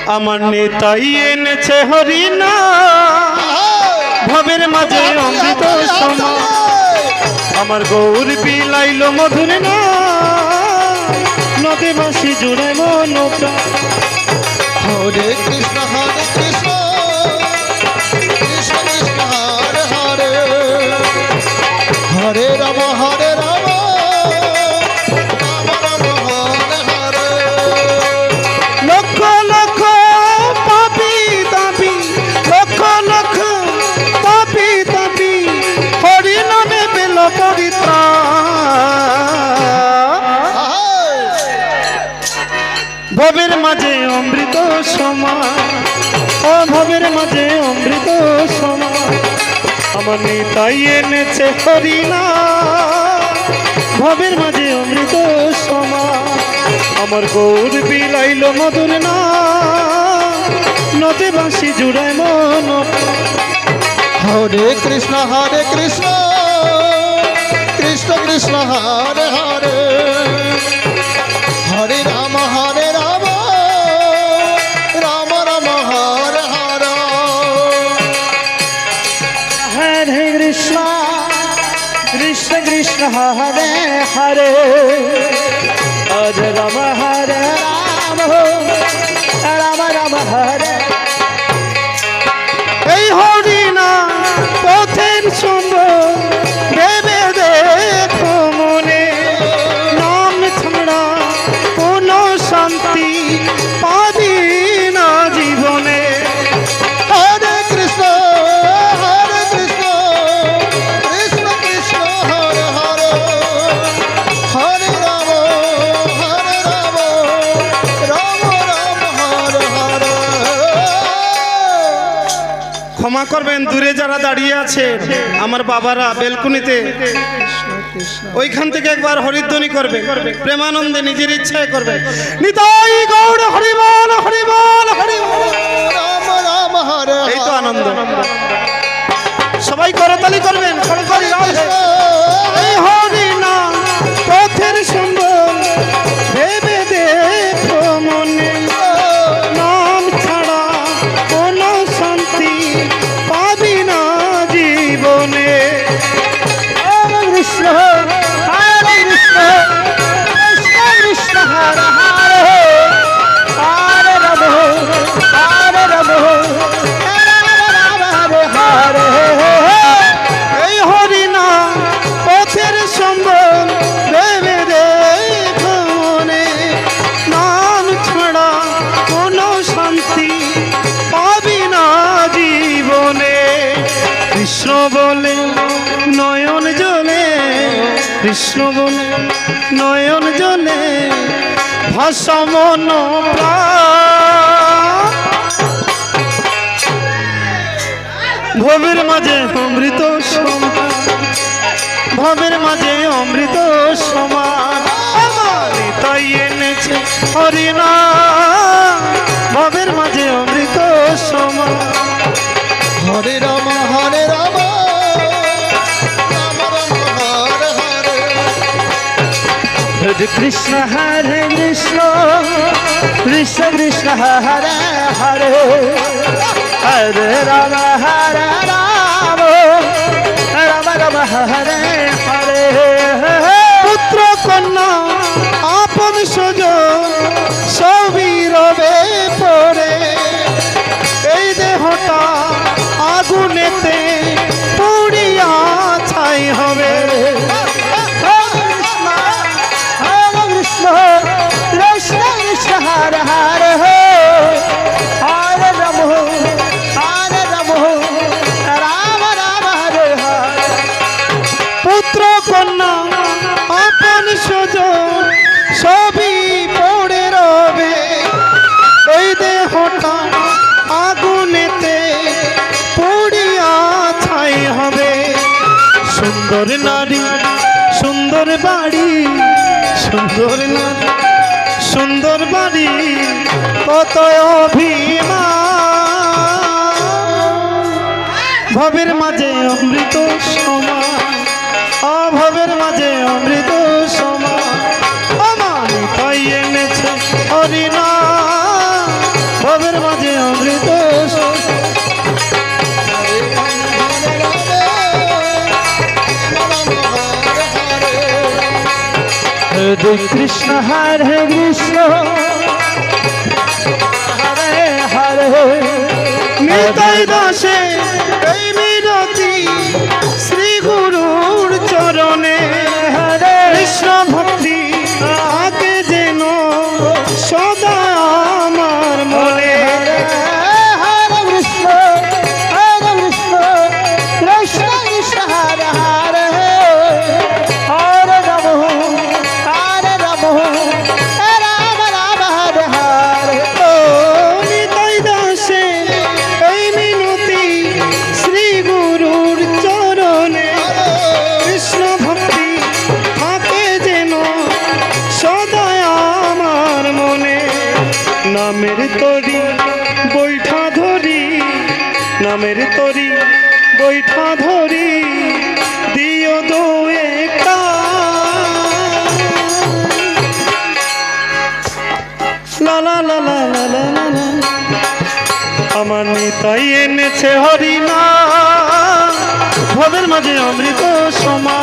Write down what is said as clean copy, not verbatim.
আমার নেতাই এনেছে হরিনা ভবের মাঝে অমৃত সমা আমার গৌর বিলাইল মধুর না নদে বাসি জুড়ে মনটা হরে কৃষ্ণ কৃষ্ণ কৃষ্ণ হরে হরে হরে রাম হরে রাম রাম রাম হরে হরে লক্ষ লক্ষ পাপি তাপি লক্ষ লক্ষ পাপি তাপি হরি নামে পেল পবিত্রাণ ভবের মাঝে অমৃত সমান ও ভবের মাঝে অমৃত সমান আমার নিতাই এনেছে হরিনা ভবের মাঝে অমৃত সমান আমার গৌর বিলাইল মধুর না নদে বাসি জুড়ায় মন হরে কৃষ্ণ কৃষ্ণ কৃষ্ণ হরে হরে হরে রাম রাম রাম হরে হরে হরে কৃষ্ণ কৃষ্ণ কৃষ্ণ হরে হরে হরে রাম রাম রাম হরে এই হরিনা পথের সুন্দর ভেবে দেখো মনে নাম ছাড়া কোনো শান্তি পাবি না জীবনে হরে কৃষ্ণ কৃষ্ণ কৃষ্ণ হরে হরে হরে রাম রাম রাম হরে হরে ক্ষমা করবেন দূরে যারা দাঁড়িয়ে আছে আমার বাবারা বেলকুনিতে ওইখান থেকে একবার হরিধ্বনি করবে প্রেমানন্দে নিজের ইচ্ছায় করবে নিতাই গৌড় হরিবল হরিবল হরিবল রাম রাম হরে এই তো আনন্দ সবাই করতালি করবেন করতালি এই হরিনা পথের সুন্দর ভেবে দেখো মনে নাম ছাড়া কোনো শান্তি পাবি না জীবনে হরে কৃষ্ণ কৃষ্ণ কৃষ্ণ হরে হরে হরে রাম হরে এই হরিনা পথের সম্বল ভেবে দেখো মনে নাম ছাড়া কোনো শান্তি পাবি না জীবনে কৃষ্ণ বলে নয়ন জলে কৃষ্ণ বলে নয়ন জলে ভাষা মন প্রাণ ভবের মাঝে অমৃত সমান ভবের মাঝে অমৃত সমান আমার তাই এনেছে হরিনা ভবের মাঝে অমৃত সমান হরে রাম রাম রাম হরে হরে হরে কৃষ্ণ কৃষ্ণ কৃষ্ণ হরে হরে হরে রাম রাম রাম হরে হরে পুত্র কন্যা আপন স্বজন সবই রবে পড়ে এই দেহটা আগুনেতে পুড়িয়া ছাই হবে কৃষ্ণ কৃষ্ণ কৃষ্ণ হরে হরে হরে রাম রাম রাম হরে হরে পুত্র কন্যা আপন স্বজন সবই পড়ে রবে এই দেহটা আগুনেতে পুড়িয়া ছাই হবে সুন্দর নারী সুন্দর বাড়ি সুন্দর নারী সুন্দর বাড়ি কত অভিমান ভবের মাঝে অমৃত সমান অভবের মাঝে অমৃত সমান আমার তাই এনেছে হরিনা ভবের হরে কৃষ্ণ হরে কৃষ্ণ হরে হরে নিতাই দাসে এই মিনতি শ্রী গুরুর চরণে হরে কৃষ্ণ ভক্তি আগে যেন সদা আমার মনে হরে কৃষ্ণ কৃষ্ণ কৃষ্ণ হরে হরে হরে রাম রাম রাম হরে হরে ও নিতাই দাসে এই মিনতি শ্রী গুরুর চরণে কৃষ্ণ ভক্তি থাকে যেন সদা আমার মনে নামের তরি বৈঠা ধরি নামের তরি বৈঠা ধরি দিও দোয়ে লা লা লা লা লা লা লা লা। আমার নিতাই এনেছে হরিনা ভবের মাঝে অমৃত সমা